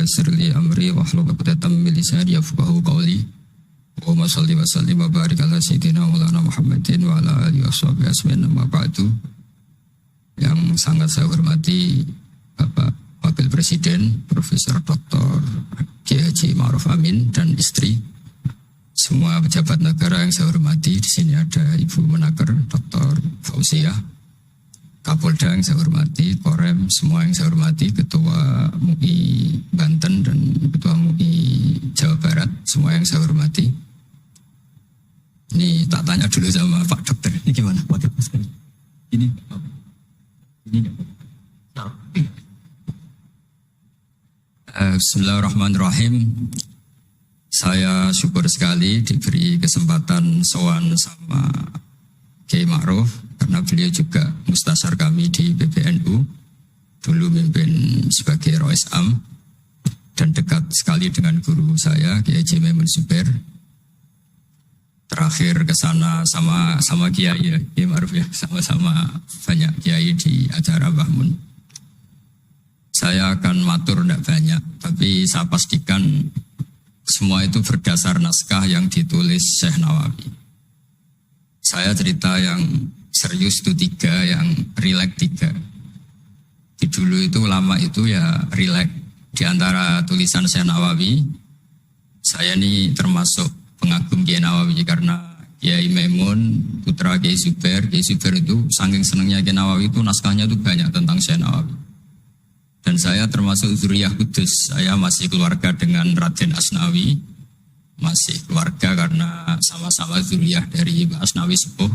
yassir li amri wahlul 'uqdatam min lisani yafqahu qawli. Allahumma shalli wa sallim wa barik ala sayyidina Maulana Muhammadin wa ala alihi washabihi ajmain amma ba'du. Yang sangat saya hormati Bapak Wakil Presiden Profesor Dr. Kiai Haji Ma'ruf Amin dan istri, semua pejabat negara yang saya hormati. Di sini ada Ibu Menaker Dr. Fauziah, Kapolda yang saya hormati, Korem, semua yang saya hormati, Ketua MUI Banten dan Ketua MUI Jawa Barat, semua yang saya hormati. Ini tak tanya dulu sama Pak Dokter, ini gimana Wakil Presiden? Ini Bismillahirrahmanirrahim. Saya syukur sekali diberi kesempatan sowan sama Kiai Ma'ruf, karena beliau juga mustasar kami di PBNU, dulu mimpin sebagai Rois Am dan dekat sekali dengan guru saya Kiai Haji Maimun Zubair. Terakhir ke sana sama Kiai ya, Kiai Ma'ruf ya, sama-sama banyak Kiai di acara Mbah Mun. Saya akan matur tidak banyak, tapi saya pastikan semua itu berdasar naskah yang ditulis Syekh Nawawi. Saya cerita yang serius itu 3, yang rileks 3. Di dulu itu lama itu ya rileks. Di antara tulisan Syekh Nawawi, saya ini termasuk pengagum Kiai Nawawi karena Kiai Maimun, putra Kiai Zubair itu saking senangnya Kiai Nawawi itu naskahnya itu banyak tentang Syekh Nawawi. Dan saya termasuk zuriyah kudus, saya masih keluarga dengan Raden Asnawi, masih keluarga karena sama-sama zuriyah dari Mbah Asnawi Sepuh.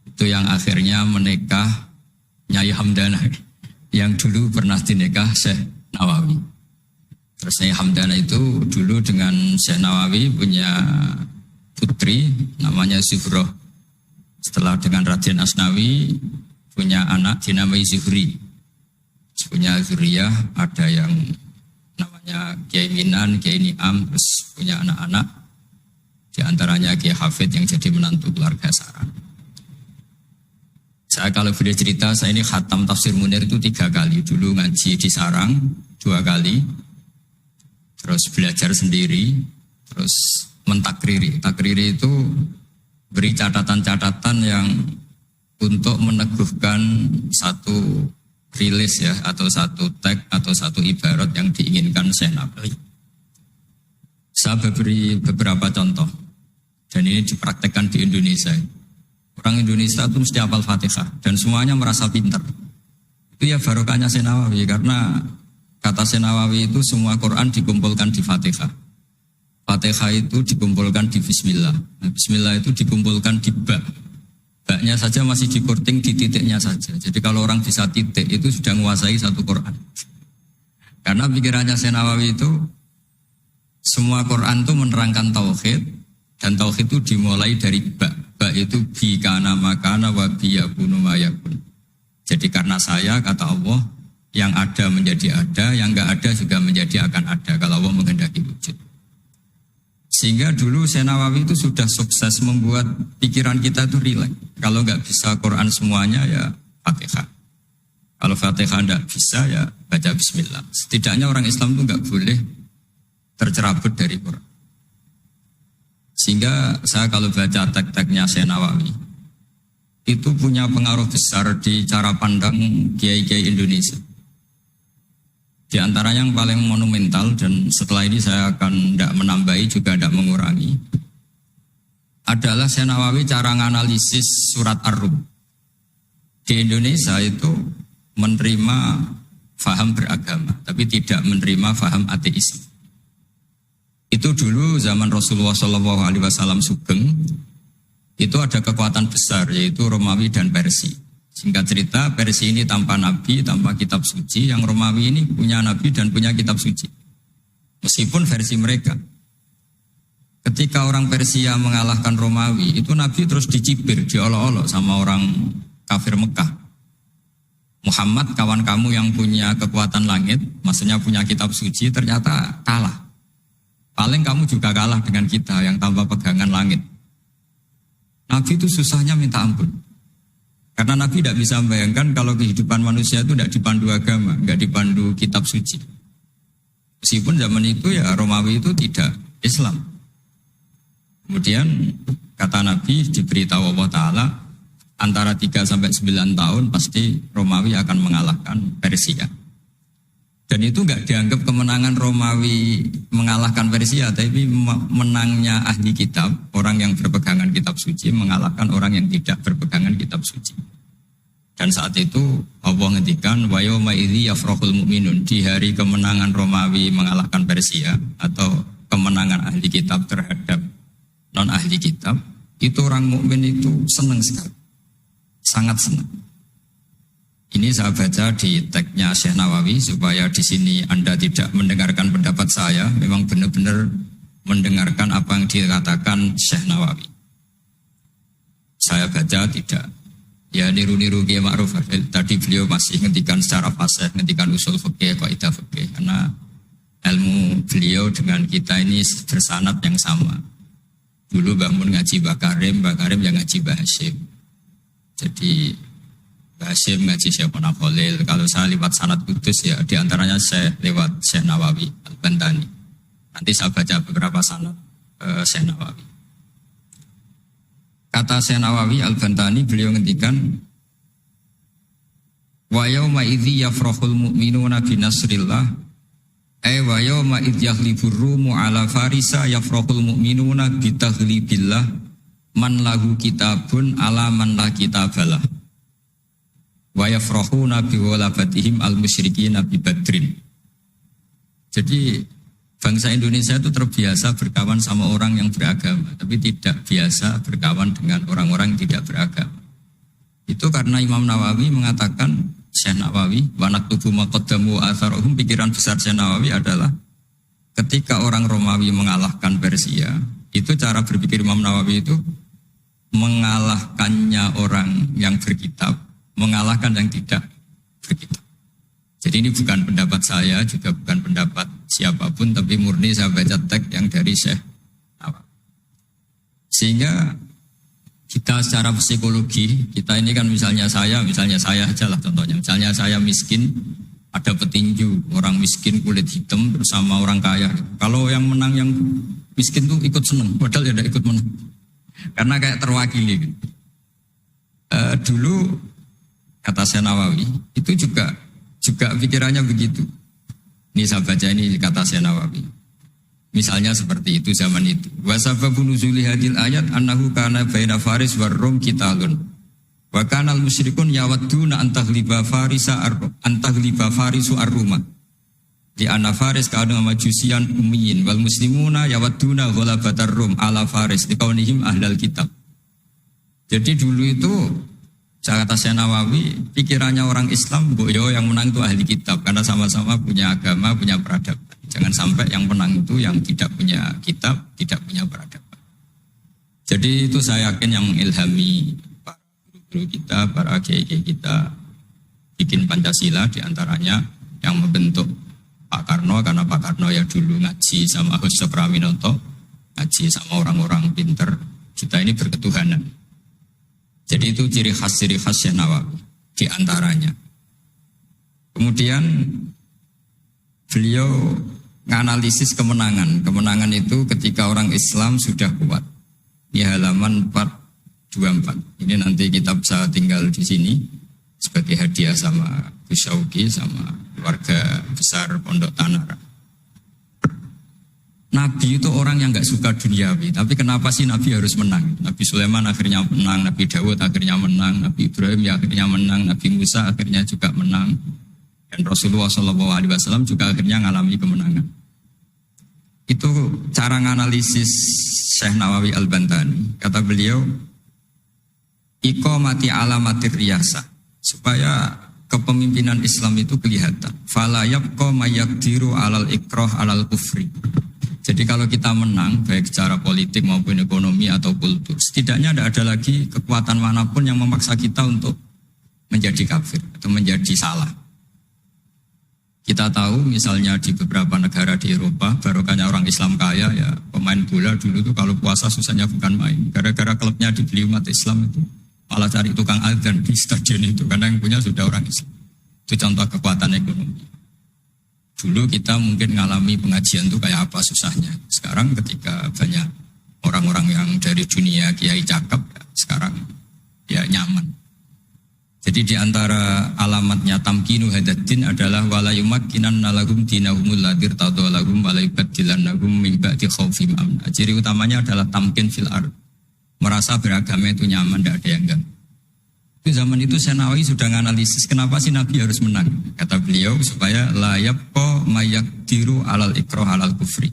Itu yang akhirnya menikah Nyai Hamdana, yang dulu pernah dinikah Syekh Nawawi. Terus Nyai Hamdana itu dulu dengan Syekh Nawawi punya putri namanya Zuhroh. Setelah dengan Raden Asnawi punya anak dinamai Zuhri. Punya zuriyah, ada yang namanya Kiai Minan, Kiai Ni'am, terus punya anak-anak. Di antaranya Kiai Hafid yang jadi menantu keluarga Saran. Saya kalau boleh cerita, saya ini khatam Tafsir Munir itu 3 kali. Dulu ngaji di Sarang 2 kali. Terus belajar sendiri. Terus mentakriri. Takriri itu beri catatan-catatan yang untuk meneguhkan satu rilis ya, atau satu tag atau satu ibarat yang diinginkan Syekh Nawawi. Saya beri beberapa contoh dan ini dipraktekkan di Indonesia. Orang Indonesia itu mesti hafal Fatihah dan semuanya merasa pintar. Itu ya barokahnya Syekh Nawawi, karena kata Syekh Nawawi itu semua Quran dikumpulkan di Fatihah. Fatihah itu dikumpulkan di Bismillah. Nah, Bismillah itu dikumpulkan di Ba. Baknya saja masih dikorting di titiknya saja. Jadi kalau orang bisa titik itu sudah menguasai satu Quran. Karena pikirannya Syekh Nawawi itu semua Quran itu menerangkan tauhid, dan tauhid itu dimulai dari ba. Ba itu bi kana makana wa bi yakunu ma yakun. Jadi karena saya, kata Allah, yang ada menjadi ada, yang enggak ada juga menjadi akan ada kalau Allah menghendaki wujud. Sehingga dulu Syekh Nawawi itu sudah sukses membuat pikiran kita itu rileks. Kalau nggak bisa Quran semuanya ya Fatihah. Kalau Fatihah nggak bisa ya baca Bismillah. Setidaknya orang Islam itu nggak boleh tercerabut dari Quran. Sehingga saya kalau baca teks-teksnya Syekh Nawawi itu punya pengaruh besar di cara pandang kiai-kiai Indonesia. Di antara yang paling monumental, dan setelah ini saya akan tidak menambahi juga tidak mengurangi, adalah Syekh Nawawi cara menganalisis surat Ar-Rum. Di Indonesia itu menerima faham beragama, tapi tidak menerima faham ateis. Itu dulu zaman Rasulullah SAW sugeng, itu ada kekuatan besar yaitu Romawi dan Persia. Singkat cerita, Persia ini tanpa nabi, tanpa kitab suci. Yang Romawi ini punya nabi dan punya kitab suci. Meskipun versi mereka. Ketika orang Persia mengalahkan Romawi, itu nabi terus dicibir, diolok-olok sama orang kafir Mekah. Muhammad, kawan kamu yang punya kekuatan langit, maksudnya punya kitab suci, ternyata kalah. Paling kamu juga kalah dengan kita yang tanpa pegangan langit. Nabi itu susahnya minta ampun. Karena Nabi tidak bisa membayangkan kalau kehidupan manusia itu tidak dipandu agama, tidak dipandu kitab suci. Meskipun zaman itu ya Romawi itu tidak Islam. Kemudian kata Nabi diberitahu Allah Ta'ala antara 3 sampai 9 tahun pasti Romawi akan mengalahkan Persia. Dan itu enggak dianggap kemenangan Romawi mengalahkan Persia, tapi menangnya ahli kitab, orang yang berpegangan kitab suci mengalahkan orang yang tidak berpegangan kitab suci. Dan saat itu Allah ngendikan wa yauma idzi yafrahul mu'minun, di hari kemenangan Romawi mengalahkan Persia atau kemenangan ahli kitab terhadap non ahli kitab, itu orang mukmin itu senang sekali. Sangat senang. Ini saya baca di tagnya Syekh Nawawi supaya di sini Anda tidak mendengarkan pendapat saya, memang benar-benar mendengarkan apa yang dikatakan Syekh Nawawi. Saya baca tidak ya niru-niru Kiai Ma'ruf. Tadi beliau masih ngendikan secara fasih, ngendikan usul fikih, kaidah fikih, karena ilmu beliau dengan kita ini bersanad yang sama. Dulu Mbah Mun ngaji Mbah Karim yang ngaji Mbah Hasyim. Jadi Mbah Hasyim ngaji Syekh Muhammad Khalil. Kalau saya lewat sanad kudus ya diantaranya saya lewat Syekh Nawawi Al-Bantani. Nanti saya baca beberapa sanad Syekh Nawawi. Kata Syekh Nawawi Al-Bantani, beliau ngendikan wa yauma idzi yafrahul mu'minuna bi nasrillah wa yauma idz yahlibur rumu ala farisa yafrahul mu'minuna bi taghlibillah man lahu kitabun ala man la kitabalah wa yafrahuna bi walabatihim al-musyrikin bi badrin. Jadi bangsa Indonesia itu terbiasa berkawan sama orang yang beragama, tapi tidak biasa berkawan dengan orang-orang yang tidak beragama. Itu karena Imam Nawawi mengatakan, Syekh Nawawi, wa naktubu maqaddamu atharohum, pikiran besar Syekh Nawawi adalah ketika orang Romawi mengalahkan Persia, itu cara berpikir Imam Nawawi itu mengalahkannya orang yang berkitab, mengalahkan yang tidak berkitab. Jadi ini bukan pendapat saya, juga bukan pendapat siapapun, tapi murni saya baca teks yang dari Syekh Nawawi. Sehingga kita secara psikologi, kita ini kan misalnya saya aja lah contohnya. Misalnya saya miskin, ada petinju, orang miskin kulit hitam bersama orang kaya. Kalau yang menang yang miskin tuh ikut seneng, padahal ya tidak ikut menang. Karena kayak terwakili. Dulu kata Syekh Nawawi, itu juga pikirannya begitu. Ini saya baca ini kata Syekh Nawawi. Misalnya seperti itu zaman itu. Wa sababu nuzuli hadil ayat annahu kana baina Faris war Rum qitalun. Wa kana al musyrikun yawadduna antaghliba farisu ar-Ruma. Di anna Faris kana majusian ummiyin wal muslimuna yawadduna ghalabatar Rum ala Faris liqaunihim ahlal kitab. Jadi dulu itu saya kata Syekh Nawawi, pikirannya orang Islam, yang menang itu ahli kitab karena sama-sama punya agama, punya peradaban. Jangan sampai yang menang itu yang tidak punya kitab, tidak punya peradaban. Jadi itu saya yakin yang mengilhami para guru kita, para kiai-kiai kita bikin Pancasila, diantaranya yang membentuk Pak Karno, karena Pak Karno ya dulu ngaji sama Hussein Praminoto, ngaji sama orang-orang pinter. Kita ini berketuhanan. Jadi itu ciri khas Syekh Nawawi di antaranya. Kemudian beliau menganalisis kemenangan. Kemenangan itu ketika orang Islam sudah kuat. Di halaman 424. Ini nanti kita bisa tinggal di sini sebagai hadiah sama Gus Syauqi sama keluarga besar Pondok Tanara. Nabi itu orang yang gak suka duniawi, tapi kenapa sih Nabi harus menang? Nabi Sulaiman akhirnya menang, Nabi Dawud akhirnya menang, Nabi Ibrahim ya akhirnya menang, Nabi Musa akhirnya juga menang, dan Rasulullah SAW juga akhirnya mengalami kemenangan. Itu cara menganalisis Syekh Nawawi Al-Bantani. Kata beliau, iqamati alamatir riyasah, supaya kepemimpinan Islam itu kelihatan. Fala yabqa mayaqdiru alal ikrah alal kufri. Jadi kalau kita menang, baik secara politik maupun ekonomi atau kultur, setidaknya tidak ada lagi kekuatan manapun yang memaksa kita untuk menjadi kafir atau menjadi salah. Kita tahu misalnya di beberapa negara di Eropa, barokahnya orang Islam kaya, ya pemain bola dulu tuh kalau puasa susahnya bukan main. Gara-gara klubnya dibeli umat Islam itu, malah cari tukang adzan di stadion itu, karena yang punya sudah orang Islam. Itu contoh kekuatan ekonomi. Dulu kita mungkin ngalami pengajian tuh kayak apa susahnya. Sekarang ketika banyak orang-orang yang dari dunia kiai cakep, ya, sekarang ya nyaman. Jadi di antara alamatnya tamkinu hadaddin adalah wala yumakkinanna lahum dinahumul ladzi tadallahum wa la yubaddilannahum min ba'di khaufihim amna. Ciri utamanya adalah tamkin fil ard. Merasa beragama itu nyaman, tidak ada yang ganggu. Itu zaman itu Senawi sudah menganalisis kenapa sih Nabi harus menang. Kata beliau supaya la yabqa mayaqdiru alal ikrah alal kufri.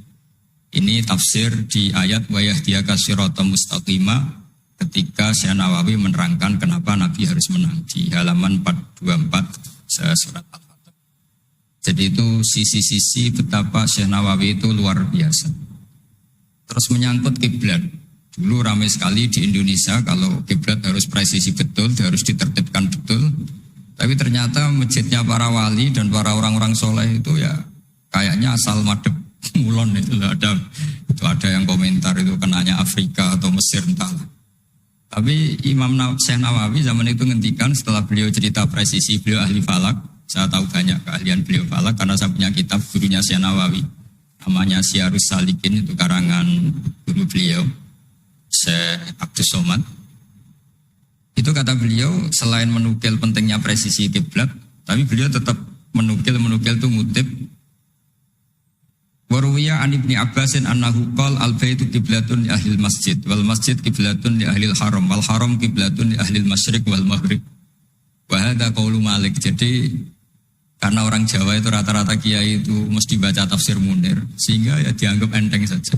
Ini tafsir di ayat wa yahdiyaka siratan mustaqima ketika Syekh Nawawi menerangkan kenapa Nabi harus menang di halaman 424 surat Al-Fatih. Jadi itu sisi-sisi betapa Syekh Nawawi itu luar biasa. Terus menyangkut kiblat. Dulu ramai sekali di Indonesia kalau kiblat harus presisi betul, harus ditertibkan betul. Tapi ternyata masjidnya para wali dan para orang-orang soleh itu ya kayaknya asal madep mulon itu ada yang komentar itu kenanya Afrika atau Mesir entahlah. Tapi Imam Syekh Nawawi zaman itu ngendikan setelah beliau cerita presisi, beliau ahli falak. Saya tahu banyak keahlian beliau falak karena saya punya kitab gurunya Syekh Nawawi. Namanya Syiarus Salikin, itu karangan guru beliau, Syekh Abdus Somad. Itu kata beliau selain menukil pentingnya presisi kiblat, tapi beliau tetap menukil itu ngutip Waruwiya an Ibni Abbasin annahu qala al-baitu qiblatun li ahlil masjid wal masjid qiblatun li ahlil haram wal haram qiblatun li ahlil masyriq wal maghrib. Wa hadza qaulu Malik. Jadi karena orang Jawa itu rata-rata kiai itu mesti baca tafsir Munir sehingga ya dianggap enteng saja.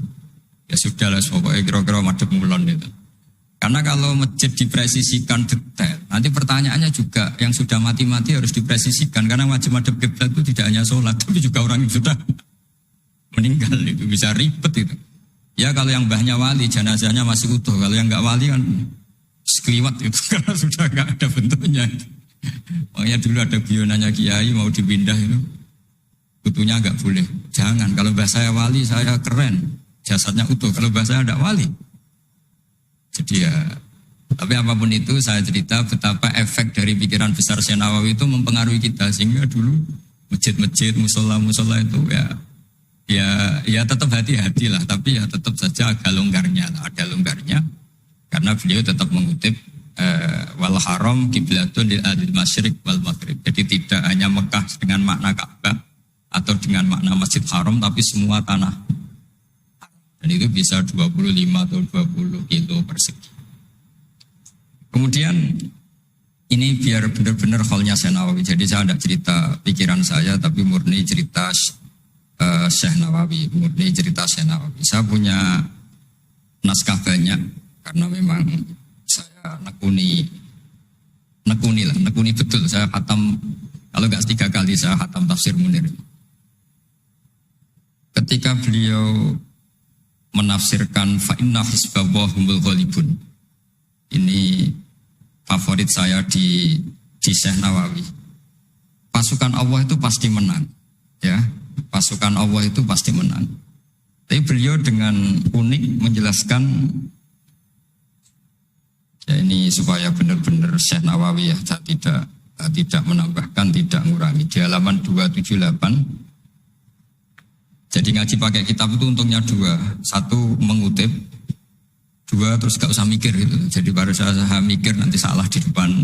Ya sudahlah pokoknya kira-kira madhep mulon itu. Karena kalau masjid dipresisikan detail, nanti pertanyaannya juga yang sudah mati-mati harus dipresisikan karena wajib madhep kiblat itu tidak hanya sholat tapi juga orang yang sudah meninggal itu bisa ribet itu. Ya kalau yang mbahnya wali jenazahnya masih utuh, kalau yang enggak wali kan sekliwat itu karena sudah enggak ada bentuknya. Makanya dulu ada guyonannya kiai mau dipindah itu utuhnya enggak boleh. Jangan, kalau mbah saya wali saya keren, jasadnya utuh. Kalau mbah saya enggak wali. Jadi ya, tapi apapun itu saya cerita betapa efek dari pikiran besar Syekh Nawawi itu mempengaruhi kita sehingga dulu masjid-masjid, musola-musola itu ya tetap hati-hati lah, tapi ya tetap saja ada longgarnya karena beliau tetap mengutip wal haram qiblatun lil adil masyriq wal maghrib. Jadi tidak hanya Mekah dengan makna Ka'bah atau dengan makna Masjid Haram, tapi semua tanah. Dan itu bisa 25 atau 20 kilo persegi. Kemudian ini biar benar-benar halnya Syekh Nawawi. Jadi saya tidak cerita pikiran saya, tapi murni cerita Syekh Nawawi, murni cerita Syekh Nawawi. Saya punya naskah banyak karena memang saya nekuni betul. Saya khatam, kalau enggak 3 kali saya khatam tafsir Munir. Ketika beliau menafsirkan fa inna hizballahi humul ghalibun. Ini favorit saya di Syekh Nawawi. Pasukan Allah itu pasti menang, ya. Pasukan Allah itu pasti menang. Tapi beliau dengan unik menjelaskan, ya ini supaya benar-benar Syekh Nawawi ya, tidak menambahkan, tidak mengurangi. Di halaman 278. Jadi ngaji pakai kitab itu untungnya 2. 1 mengutip, 2 terus gak usah mikir gitu. Jadi baru saya mikir nanti salah di depan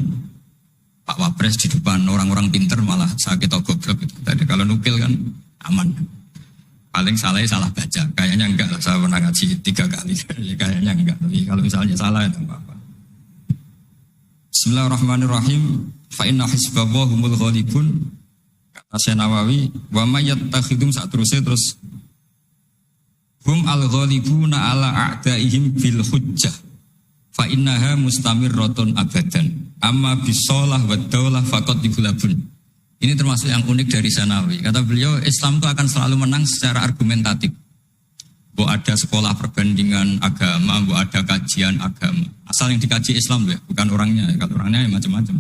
Pak Wapres, di depan orang-orang pinter malah sakit atau goblok gitu. Tadi kalau nukil kan aman. Paling salah baca. Kayaknya enggak lah, saya pernah ngaji 3 kali. Kayaknya enggak. Tapi kalau misalnya salah itu apa-apa. Bismillahirrahmanirrahim. Fa inna hizballahi humul ghalibun. Kata Syekh Nawawi, wa may yattakhidum saterusé terus hum al-ghalibuna ala a'daihim bil hujjah. Fa innaha mustamirratun abadan. Amma bisolah wa daulah faqad digulabun. Ini termasuk yang unik dari Syekh. Kata beliau, Islam itu akan selalu menang secara argumentatif. Bahwa ada sekolah perbandingan agama, bahwa ada kajian agama. Asal yang dikaji Islam ya, bukan orangnya. Kalau orangnya ya macam-macam.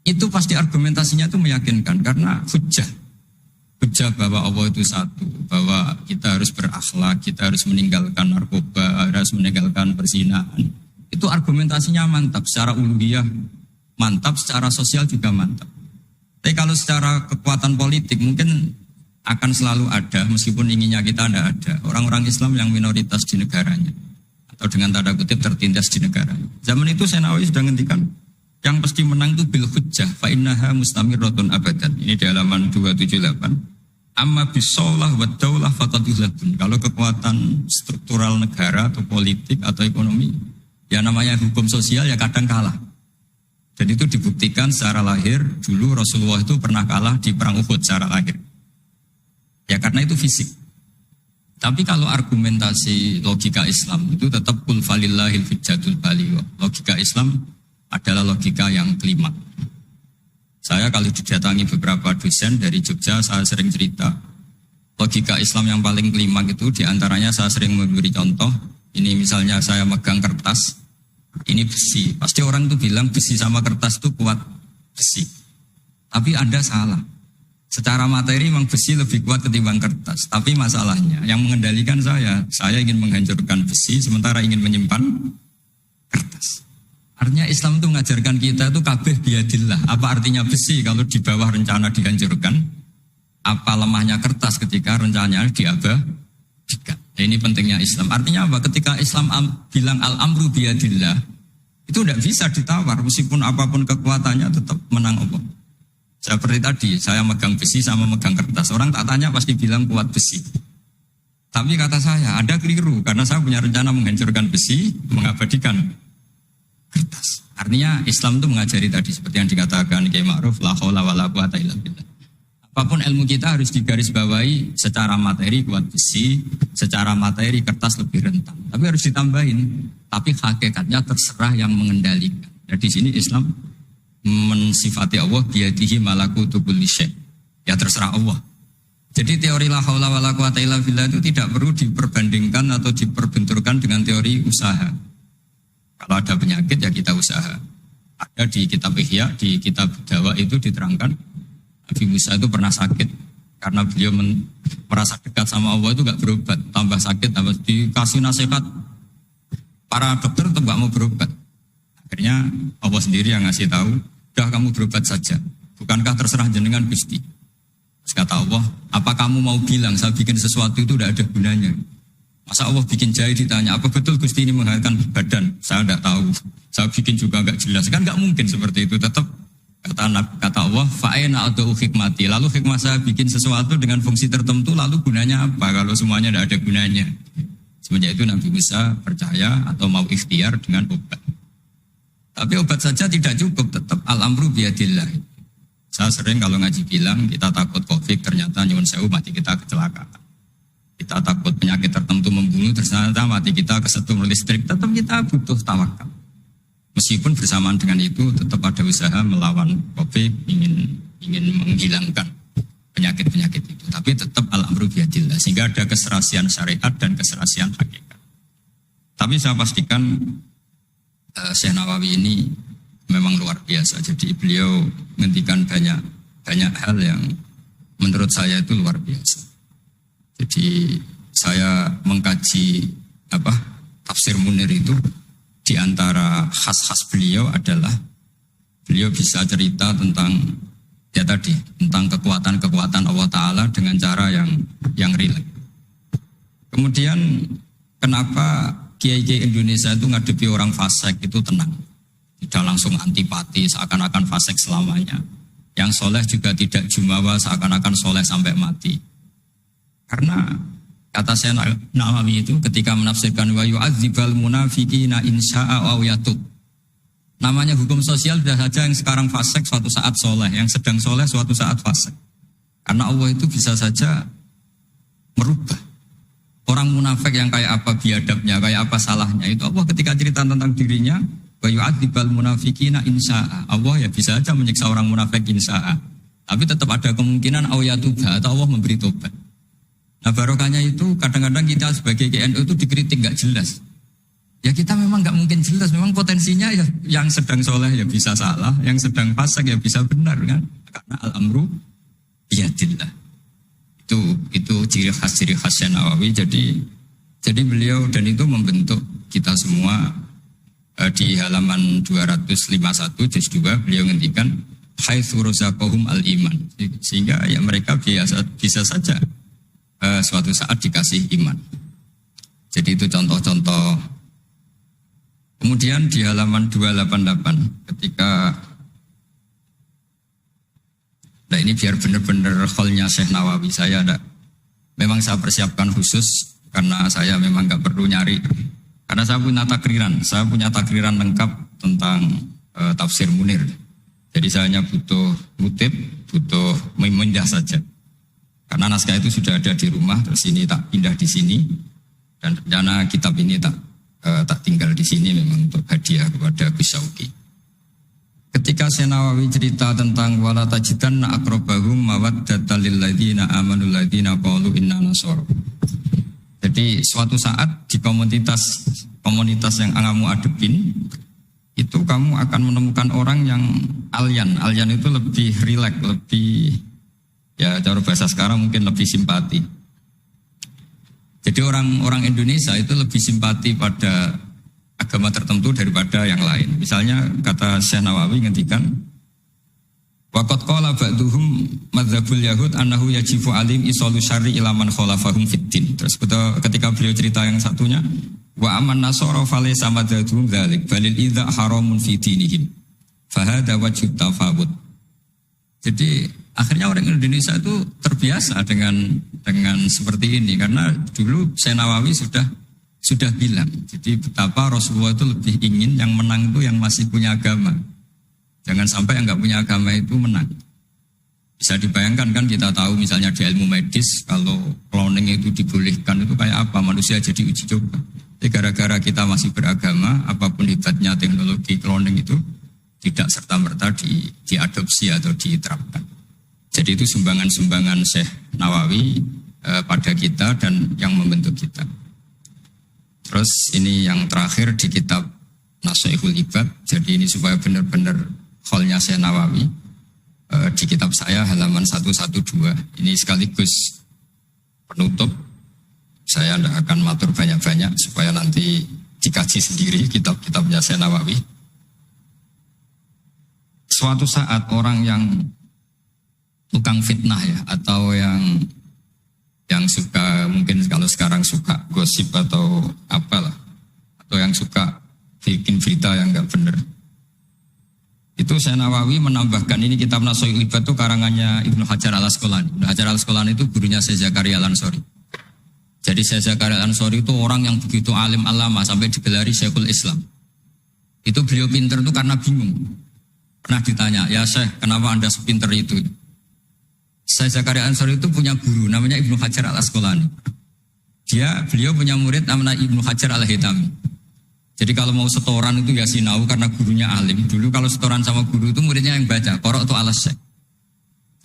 Itu pasti argumentasinya itu meyakinkan. Karena hujjah bahwa Allah itu satu. Bahwa kita harus berakhlak, kita harus meninggalkan narkoba, harus meninggalkan perzinahan. Itu argumentasinya mantap. Secara uluhiyah mantap, secara sosial juga mantap. Tapi kalau secara kekuatan politik mungkin akan selalu ada meskipun inginnya kita tidak ada. Orang-orang Islam yang minoritas di negaranya atau dengan tanda kutip tertindas di negaranya. Zaman itu Senawi sudah ngendikan yang pasti menang itu bil hujjah fa innaha mustamirratun abadan. Ini di halaman 278. Amma bisollah wa daulah faqad yuhlatun. Kalau kekuatan struktural negara atau politik atau ekonomi, ya namanya hukum sosial ya kadang kalah. Dan itu dibuktikan secara lahir. Dulu Rasulullah itu pernah kalah di perang Uhud secara lahir. Ya karena itu fisik. Tapi kalau argumentasi logika Islam itu tetap kul falillahil hujjatul baligh. Logika Islam adalah logika yang kelima. Saya kalau didatangi beberapa dosen dari Jogja, saya sering cerita. Logika Islam yang paling kelima itu diantaranya saya sering memberi contoh. Ini misalnya saya megang kertas, ini besi. Pasti orang itu bilang besi sama kertas itu kuat besi. Tapi Anda salah. Secara materi memang besi lebih kuat ketimbang kertas. Tapi masalahnya yang mengendalikan saya ingin menghancurkan besi sementara ingin menyimpan kertas. Artinya Islam itu mengajarkan kita itu kabeh biadillah. Apa artinya besi kalau di bawah rencana dihancurkan? Apa lemahnya kertas ketika rencananya diabadikan? Ini pentingnya Islam. Artinya apa? Ketika Islam bilang al-amru biadillah, itu tidak bisa ditawar. Meskipun apapun kekuatannya tetap menang Allah. Seperti tadi, saya megang besi sama megang kertas. Orang tak tanya pasti bilang kuat besi. Tapi kata saya, Anda keliru. Karena saya punya rencana menghancurkan besi, mengabadikan kertas. Artinya Islam itu mengajari tadi seperti yang dikatakan Kiai Ma'ruf la haula wala quwata illa billah. Apapun ilmu kita harus digarisbawahi secara materi kuat besi, secara materi kertas lebih rentan. Tapi harus ditambahin, tapi hakikatnya terserah yang mengendalikan. Dan di sini Islam mensifati Allah biyadihi malakutu kulli syai'. Ya terserah Allah. Jadi teori la haula wala quwata illa billah itu tidak perlu diperbandingkan atau diperbenturkan dengan teori usaha. Kalau ada penyakit ya kita usaha. Ada di kitab Ihya, di kitab Dawa itu diterangkan Nabi Musa itu pernah sakit karena beliau merasa dekat sama Allah itu gak berobat, tambah sakit, tambah dikasih nasihat. Para dokter tetap gak mau berobat. Akhirnya Allah sendiri yang ngasih tahu, udah kamu berobat saja. Bukankah terserah jenengan Gusti? Terus kata Allah, apa kamu mau bilang saya bikin sesuatu itu tidak ada gunanya? Masa Allah bikin jahe ditanya, apa betul Gusti ini menghasilkan badan? Saya tidak tahu. Saya bikin juga enggak jelas. Kan enggak mungkin seperti itu. Tetap kata Allah, fa'aina adu hikmati. Lalu hikmah saya bikin sesuatu dengan fungsi tertentu, lalu gunanya apa? Kalau semuanya tidak ada gunanya. Semenjak itu Nabi Musa percaya atau mau ikhtiar dengan obat. Tapi obat saja tidak cukup. Tetap al-amru biyadillah. Saya sering kalau ngaji bilang, kita takut COVID, ternyata nyuwun sewu mati kita kecelakaan. Kita takut penyakit tertentu membunuh, ternyata mati kita kesetrum listrik. Tetap kita butuh tawakal. Meskipun bersamaan dengan itu tetap ada usaha melawan COVID, ingin menghilangkan penyakit-penyakit itu. Tapi tetap al-amru biyadillah. Sehingga ada keserasian syariat dan keserasian hakikat. Tapi saya pastikan Syekh Nawawi ini memang luar biasa. Jadi beliau menghentikan banyak hal yang menurut saya itu luar biasa. Jadi saya mengkaji tafsir Munir itu di antara khas-khas beliau adalah beliau bisa cerita tentang tentang kekuatan Allah Ta'ala dengan cara yang rileks. Kemudian kenapa kiai-kiai Indonesia itu ngadepi orang fasik itu tenang, tidak langsung antipati seakan-akan fasik selamanya. Yang soleh juga tidak jumawa seakan-akan soleh sampai mati. Karena kata saya Nawawi itu ketika menafsirkan wa yu'adzibal munafiqina insya'a aw yatub. Namanya hukum sosial sudah saja yang sekarang fasik suatu saat soleh, yang sedang soleh suatu saat fasik. Karena Allah itu bisa saja merubah. Orang munafik yang kayak apa biadabnya, kayak apa salahnya, itu Allah ketika cerita tentang dirinya wa yu'adzibal munafiqina insya'a. Allah ya bisa saja menyiksa orang munafik insya'a. Tapi tetap ada kemungkinan aw yatuba atau Allah memberi tobat. Nah barokahnya itu kadang-kadang kita sebagai KNU itu dikritik gak jelas. Ya kita memang gak mungkin jelas, memang potensinya ya yang sedang soleh ya bisa salah, yang sedang fasik ya bisa benar kan. Karena al-amru biyadillah. Itu ciri khasnya Nawawi. Jadi beliau dan itu membentuk kita semua di halaman 251 juz 2 beliau ngendikan haitsu razaqahum al-iman. Sehingga ya mereka bisa saja suatu saat dikasih iman. Jadi itu contoh-contoh. Kemudian di halaman 288 ketika nah ini biar benar-benar kholnya Syekh Nawawi memang saya persiapkan khusus karena saya memang nggak perlu nyari karena saya punya takriran lengkap tentang tafsir Munir. Jadi saya hanya butuh ngutip, butuh memindah saja. Karena naskah itu sudah ada di rumah, terus ini tak pindah di sini dan rencana kitab ini tak tinggal di sini memang untuk hadiah kepada Gus Syauqi. Ketika Syekh Nawawi cerita tentang wala tajidanna aqrabahum mawaddatan lil ladzina amanu ladzina qalu inna nasara. Jadi suatu saat di komunitas yang kamu adepin itu kamu akan menemukan orang yang alyan. Alyan itu lebih rileks, lebih ya cara bahasa sekarang mungkin lebih simpati. Jadi orang Indonesia itu lebih simpati pada agama tertentu daripada yang lain. Misalnya kata Syekh Nawawi ngendikan waqad qala ba'duhum madzhabul yahud annahu yajibu alim isalu syarri ila man khalafahum fiddin. Terus ketika beliau cerita yang satunya wa aman nasara falaysa madzhabum dzalik balil idza haramun fi dinihim fa hadza wajhu tafawut. Jadi akhirnya orang Indonesia itu terbiasa dengan seperti ini karena dulu Syekh Nawawi sudah bilang. Jadi betapa Rasulullah itu lebih ingin yang menang itu yang masih punya agama. Jangan sampai yang nggak punya agama itu menang. Bisa dibayangkan kan kita tahu misalnya di ilmu medis kalau cloning itu dibolehkan itu kayak apa manusia jadi uji coba. Jadi gara-gara kita masih beragama, apapun hebatnya teknologi cloning itu tidak serta-merta diadopsi atau diterapkan. Jadi itu sumbangan-sumbangan Syekh Nawawi pada kita dan yang membentuk kita. Terus ini yang terakhir di kitab Nashihul Ibad. Jadi ini supaya benar-benar kholnya Syekh Nawawi. Di kitab saya halaman 112. Ini sekaligus penutup. Saya tidak akan matur banyak-banyak supaya nanti dikaji sendiri kitab-kitabnya Syekh Nawawi. Suatu saat orang yang tukang fitnah ya atau yang suka mungkin kalau sekarang suka gosip atau apalah atau yang suka bikin berita yang enggak benar. Itu Syekh Nawawi menambahkan ini kitab Nashihul Ibad itu karangannya Ibnu Hajar Al-Asqalani. Ibnu Hajar Al-Asqalani itu gurunya Syekh Zakaria Al-Ansori. Jadi Syekh Zakaria Al-Ansori itu orang yang begitu alim alama sampai digelari Syekhul Islam. Itu beliau pinter itu karena bingung. Pernah ditanya, "Ya Syekh, kenapa Anda sepinter itu?" Syekh Zakaria Al-Ansori itu punya guru namanya Ibnu Hajar Al-Asqalani. Beliau punya murid namanya Ibnu Hajar Al-Haytami. Jadi kalau mau setoran itu ya sinau karena gurunya alim. Dulu kalau setoran sama guru itu muridnya yang baca, qorok itu alas Syekh.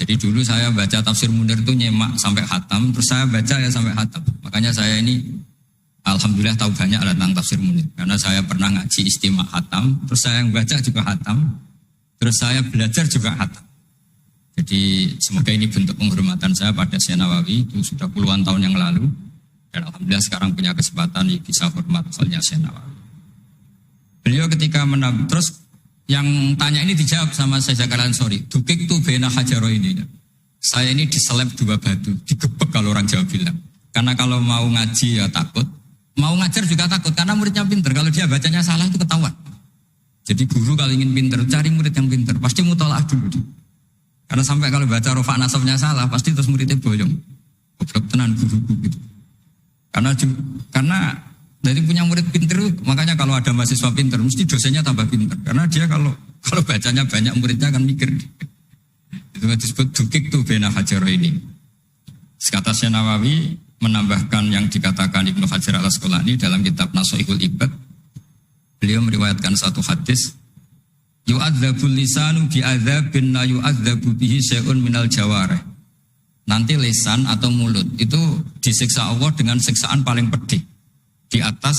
Jadi dulu saya baca tafsir Munir itu nyemak sampai khatam, terus saya baca ya sampai khatam. Makanya saya ini alhamdulillah tahu banyak tentang tafsir Munir. Karena saya pernah ngaji istimak khatam, terus saya yang baca juga khatam, terus saya belajar juga khatam. Jadi semoga ini bentuk penghormatan saya pada Syekh Nawawi itu sudah puluhan tahun yang lalu dan alhamdulillah sekarang punya kesempatan bisa hormat soalnya Syekh Nawawi. Beliau ketika terus yang tanya ini dijawab sama Syekh Zakaria Al-Ansori, dukik tu bena hajaro ini. Saya ini diseleb 2 batu, digebek kalau orang Jawa bilang. Karena kalau mau ngaji ya takut, mau ngajar juga takut karena muridnya pinter. Kalau dia bacanya salah itu ketahuan. Jadi guru kalau ingin pinter cari murid yang pinter, pasti mutolaah dulu. Karena sampai kalau baca rofa nasabnya salah, pasti terus muridnya boyong. Goblok tenan guru-guru gitu. Karena dari punya murid pinter, makanya kalau ada mahasiswa pinter, mesti dosennya tambah pinter. Karena dia kalau bacanya banyak, muridnya akan mikir. Itu disebut dukik tuh bena hajar ini. Kata Syekh Nawawi menambahkan yang dikatakan Ibnu Hajar Al-Asqalani dalam kitab Nashihul Ibad. Beliau meriwayatkan satu hadis. Yu'adzabul lisanu bi'adzabin la yu'adzabu bihi syai'un minal jawarih. Nanti lisan atau mulut itu disiksa Allah dengan siksaan paling pedih di atas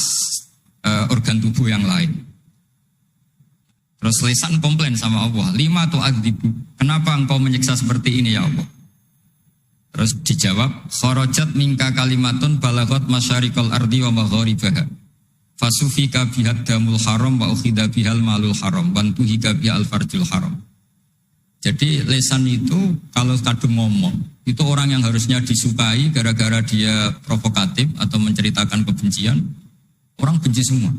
organ tubuh yang lain. Terus lisan komplain sama Allah, 5 tu'adzibu. Kenapa engkau menyiksa seperti ini ya Allah? Terus dijawab, kharajat minka kalimatun balaghat masyariqal ardi wa magharibaha. Fasufika bihad damul haram wa ukhida bihal malul haram wa tuhika bihal farjul haram. Jadi lesan itu kalau kadung ngomong, itu orang yang harusnya disukai gara-gara dia provokatif atau menceritakan kebencian, orang benci semua.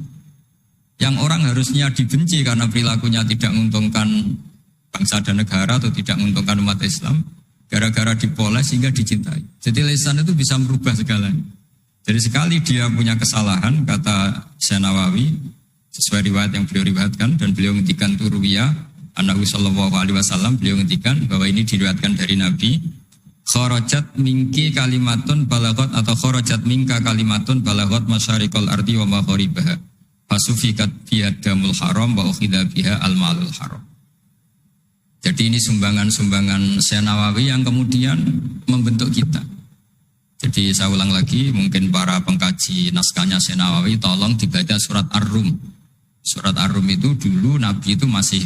Yang orang harusnya dibenci karena perilakunya tidak menguntungkan bangsa dan negara atau tidak menguntungkan umat Islam, gara-gara dipoles sehingga dicintai. Jadi lesan itu bisa merubah segalanya. Jadi sekali dia punya kesalahan, kata Syekh Nawawi, sesuai riwayat yang beliau riwayatkan, dan beliau ngendikan turwiyah, Nabi sallallahu alaihi wasallam, beliau ngendikan bahwa ini diriwayatkan dari Nabi, kharajat minki kalimatun balagot atau kharajat minka kalimatun balagot masyariqal ardi wa magharibaha fasufikat biyadamul haram wa ukhidha biha al-malul haram. Jadi ini sumbangan-sumbangan Syekh Nawawi yang kemudian membentuk kita. Jadi saya ulang lagi, mungkin para pengkaji naskahnya Syekh Nawawi tolong dibaca surat Ar-Rum. Surat Ar-Rum itu dulu Nabi itu masih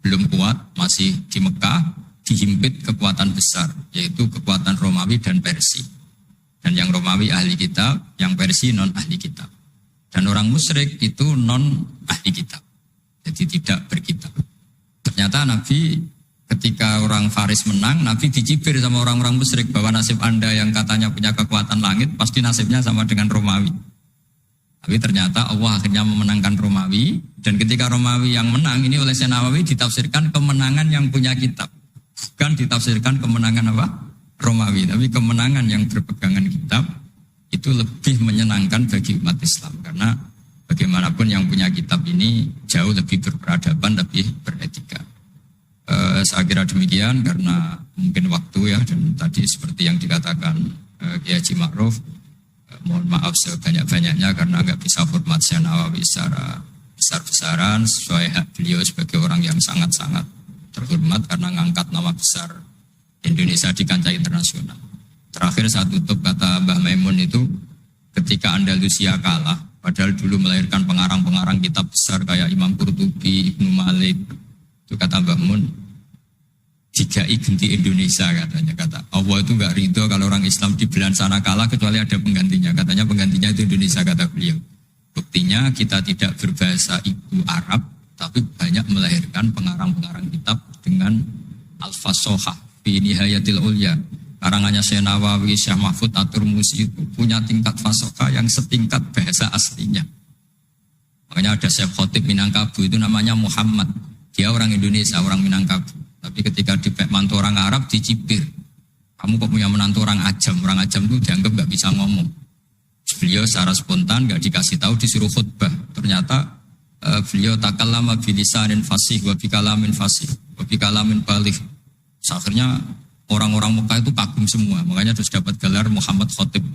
belum kuat, masih di Mekah, dihimpit kekuatan besar, yaitu kekuatan Romawi dan Persia. Dan yang Romawi ahli kitab, yang Persia non ahli kitab. Dan orang musyrik itu non ahli kitab, jadi tidak berkitab. Ternyata Nabi ketika orang Faris menang, Nabi dicibir sama orang-orang musyrik bahwa nasib Anda yang katanya punya kekuatan langit, pasti nasibnya sama dengan Romawi. Tapi ternyata Allah akhirnya memenangkan Romawi, dan ketika Romawi yang menang, ini oleh Syekh Nawawi ditafsirkan kemenangan yang punya kitab. Bukan ditafsirkan kemenangan apa? Romawi, tapi kemenangan yang berpegangan kitab itu lebih menyenangkan bagi umat Islam. Karena bagaimanapun yang punya kitab ini jauh lebih berperadaban, lebih beretika. Saya kira demikian karena mungkin waktu ya, dan tadi seperti yang dikatakan Kiai Haji Ma'ruf, mohon maaf sebanyak-banyaknya karena nggak bisa hormat Syekh Nawawi secara besar-besaran sesuai hak beliau sebagai orang yang sangat-sangat terhormat karena ngangkat nama besar Indonesia di kancah internasional. Terakhir saya tutup kata Mbah Maimun itu, ketika Andalusia kalah, padahal dulu melahirkan pengarang-pengarang kitab besar kayak Imam Qurtubi, Ibnu Malik, itu kata Mbah Mun, digai ganti Indonesia katanya. Kata Allah itu enggak ridho kalau orang Islam di belahan sana kalah kecuali ada penggantinya. Katanya penggantinya itu Indonesia, kata beliau. Buktinya kita tidak berbahasa ibu Arab, tapi banyak melahirkan pengarang-pengarang kitab dengan al-fasohah fi nihayatil ulya. Karangannya Syekh Nawawi, Syekh Mahfud At-Turmusi itu punya tingkat fasohah yang setingkat bahasa aslinya. Makanya ada Syekh Khotib Minangkabau itu namanya Muhammad. Dia orang Indonesia, orang Minangkabau. Tapi ketika dipek mantu orang Arab dicibir. Kamu kok punya menantu orang Ajam? Orang Ajam itu dianggap gak bisa ngomong. Beliau secara spontan gak dikasih tahu, disuruh khutbah. Ternyata beliau takallama bilisanin fasih wa bikalamin fasih wa bikalamin baligh. Akhirnya orang-orang Mekah itu kagum semua. Makanya terus dapat gelar Muhammad Khotib.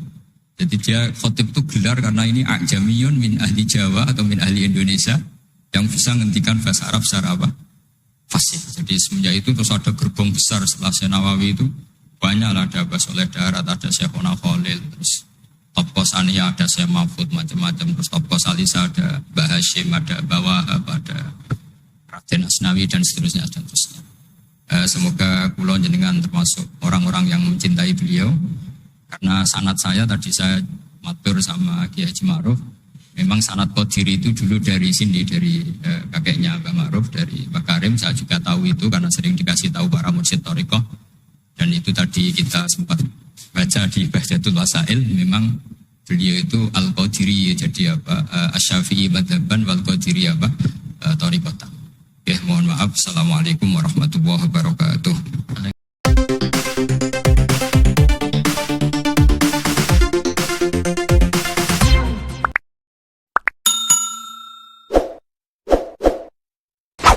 Jadi dia Khotib itu gelar karena ini ajamiyun min ahli Jawa atau min ahli Indonesia yang bisa menghentikan bahasa Arab secara apa? Fasih. Jadi semenjak itu terus ada gerbong besar setelah Syekh Nawawi itu banyak lah, ada Abbas Soleh Darat, ada Syekhona Khalil, terus Top Kos Ania, ada Syekh Mahfud, macam-macam, terus Top Kos Alisa, ada Mbah Hashim, ada Mbah Wahab, ada Raden Asnawi dan seterusnya dan seterusnya. Semoga kula jenengan termasuk orang-orang yang mencintai beliau, karena sanad saya tadi saya matur sama Kiai Haji Ma'ruf. Memang sanad Qadiri itu dulu dari sini, dari kakeknya Mbak Ma'ruf, dari Mbak Karim. Saya juga tahu itu karena sering dikasih tahu para mursyid thariqah. Dan itu tadi kita sempat baca di Bahjatul Wasail, memang beliau itu Al-Qadiri, jadi apa, Asy-Syafi'i madhaban wal Qadiri apa, thariqatan. Mohon maaf. Assalamualaikum warahmatullahi wabarakatuh.